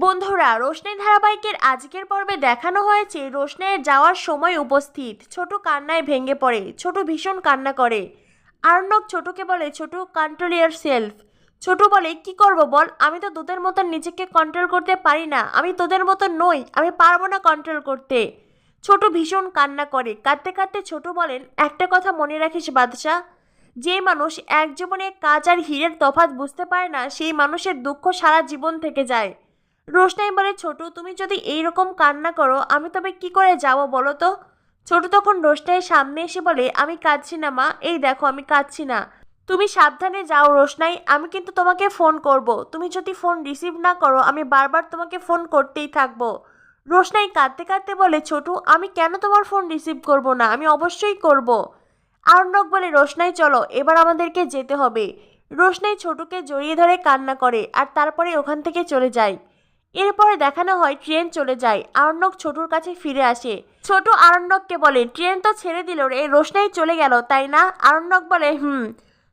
বন্ধুরা, রোশনাই ধারাবাহিকের আজকের পর্বে দেখানো হয়েছে রোশনাইয়ের যাওয়ার সময় উপস্থিত। ছোট কান্নায় ভেঙে পড়ে, ছোট ভীষণ কান্না করে। আর্ণব ছোটকে বলে, ছোট কন্ট্রোল ইয়ার সেলফ। ছোট বলে, কি করব বল, আমি তো তোদের মতন নিজেকে কন্ট্রোল করতে পারি না, আমি তোদের মতন নই, আমি পারবো না কন্ট্রোল করতে। ছোট ভীষণ কান্না করে, কাঁদতে কাঁদতে ছোট বলেন, একটা কথা মনে রাখিস বাদশা, যে মানুষ এক জীবনে কাজ আর হীরের তফাৎ বুঝতে পারে না, সেই মানুষের দুঃখ সারা জীবন থেকে যায়। রোশনাই বলে, ছোট তুমি যদি এইরকম কান্না করো আমি তবে কি করে যাব বলো তো। ছোট তখন রোশনাইয়ের সামনে এসে বলে, আমি কাঁদছি না মা, এই দেখো আমি কাঁদছি না, তুমি সাবধানে যাও রোশনাই, আমি কিন্তু তোমাকে ফোন করব, তুমি যদি ফোন রিসিভ না করো আমি বারবার তোমাকে ফোন করতেই থাকবো। রোশনাই কাঁদতে কাঁদতে বলে, ছোট আমি কেন তোমার ফোন রিসিভ করব না, আমি অবশ্যই করব। আর্ণব বলে, রোশনাই চলো এবার আমাদেরকে যেতে হবে। রোশনাই ছোটকে জড়িয়ে ধরে কান্না করে আর তারপরে ওখান থেকে চলে যায়। এরপরে দেখানো হয় ট্রেন চলে যায়, আরণ্যক ছোটুর কাছে ফিরে আসে। ছোট আরণ্যককে বলে, ট্রেন তো ছেড়ে দিল রে, রোশনাই চলে গেল তাই না? আরণ্যক বলে,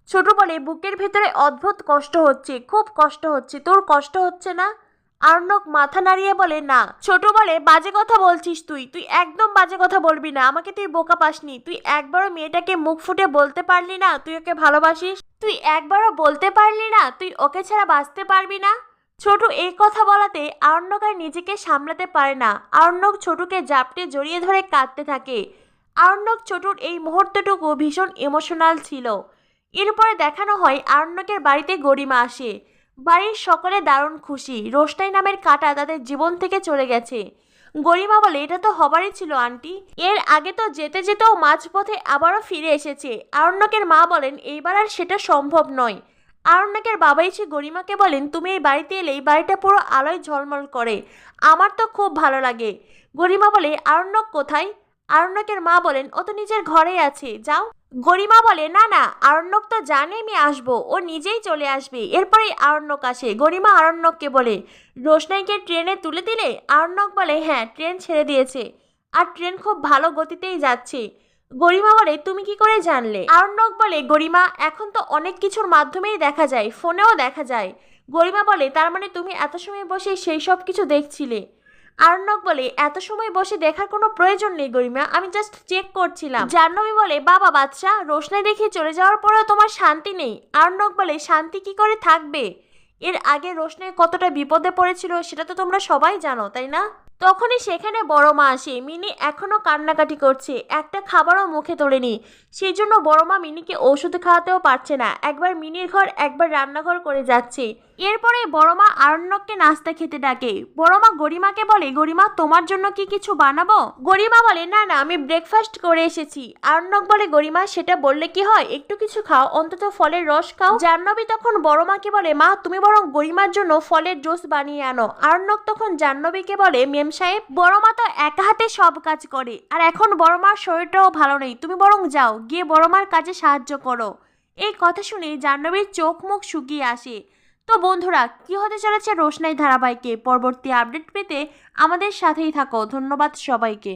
ছোট বলে, বুকের ভেতরে অদ্ভুত কষ্ট হচ্ছে, খুব কষ্ট হচ্ছে, তোর কষ্ট হচ্ছে না? আরণ্যক মাথা নাড়িয়ে বলে, না। ছোট বলে, বাজে কথা বলছিস তুই, তুই একদম বাজে কথা বলবি না, আমাকে তুই বোকা পাসনি, তুই একবারও মেয়েটাকে মুখ ফুটে বলতে পারলি না তুই ওকে ভালোবাসিস, তুই একবারও বলতে পারলি না তুই ওকে ছাড়া বাঁচতে পারবি না। ছোট এই কথা বলাতে আরণ্যক আর নিজেকে সামলাতে পারে না, আরণ্যক ছোটকে জাপটে জড়িয়ে ধরে কাঁদতে থাকে। আরণ্যক ছোটুর এই মুহূর্তটুকু ভীষণ ইমোশনাল ছিল। এরপরে দেখানো হয় আরণ্যকের বাড়িতে গরিমা আসে। বাড়ির সকলে দারুণ খুশি, রোশনাই নামের কাঁটা তাদের জীবন থেকে চলে গেছে। গরিমা বলে, এটা তো হবারই ছিল আন্টি, এর আগে তো যেতে যেতেও মাঝপথে আবারও ফিরে এসেছে। আরণ্যকের মা বলেন, এইবার আর সেটা সম্ভব নয়। আরণ্যকের বাবা এসে গরিমাকে বলেন, তুমি এই বাড়িতে এলেই বাড়িটা পুরো আলোয় ঝলমল করে, আমার তো খুব ভালো লাগে। গরিমা বলে, আরণ্যক কোথায়? আরণ্যকের মা বলেন, ও তো নিজের ঘরেই আছে, যাও। গরিমা বলে, না না, আরণ্যক তো জানে আমি আসবো, ও নিজেই চলে আসবে। এরপরেই আরণ্যক আসে। গরিমা আরণ্যককে বলে, রোশনাইকে ট্রেনে তুলে দিলে? আরণ্যক বলে, হ্যাঁ ট্রেন ছেড়ে দিয়েছে, আর ট্রেন খুব ভালো গতিতেই যাচ্ছে। গরিমা বলে, তুমি কি করে জানলে? আরণ্যক বলে, গরিমা এখন তো অনেক কিছুর মাধ্যমেই দেখা যায়, ফোনেও দেখা যায়। গরিমা বলে, তার মানে তুমি এত সময় বসে সেই সব কিছু দেখছিলে? আরণ্যক বলে, এত সময় বসে দেখার কোনো প্রয়োজন নেই গরিমা, আমি জাস্ট চেক করছিলাম। জাহ্নবী বলে, বাবা বাদশা, রোশনাই দেখে চলে যাওয়ার পরেও তোমার শান্তি নেই? আরণ্যক বলে, শান্তি কি করে থাকবে, এর আগে রোশনাই কতটা বিপদে পড়েছিল সেটা তো তোমরা সবাই জানো তাই না? তখনই সেখানে বড় মা আসে। মিনি এখনো কান্নাকাটি করছে, একটা খাবারও মুখে তোলেনি, সেই জন্য বড় মা মিনিকে ওষুধ খাওয়াতেও পারছে না, একবার মিনির ঘর একবার রান্নাঘর করে যাচ্ছে। এরপরে বড় মা আরণ্যককে নাস্তা খেতে ডাকে। বড় মা গরিমাকে বলে, গরিমা তোমার জন্য কি কিছু বানাবো? গরিমা বলে, না না, আমি ব্রেকফাস্ট করে এসেছি। আরণ্যক বলে, গরিমা সেটা বললে কি হয়, একটু কিছু খাও, অন্তত ফলের রস খাও। জাহ্নবী তখন বড় মাকে বলে, মা তুমি বরং গরিমার জন্য ফলের জুস বানিয়ে আনো। আরণ্যক তখন জাহ্নবীকে বলে, মেম সাহেব, বড় মা তো একা হাতে সব কাজ করে, আর এখন বড় মার শরীরটাও ভালো নেই, তুমি বরং যাও, গিয়ে বড় মার কাজে সাহায্য করো। এই কথা শুনে জাহ্নবীর চোখ মুখ শুকিয়ে আসে। তো বন্ধুরা, কি হতে চলেছে রোশনাই ধারাবাহিকে পরবর্তী আপডেট পেতে আমাদের সাথেই থাকো। ধন্যবাদ সবাইকে।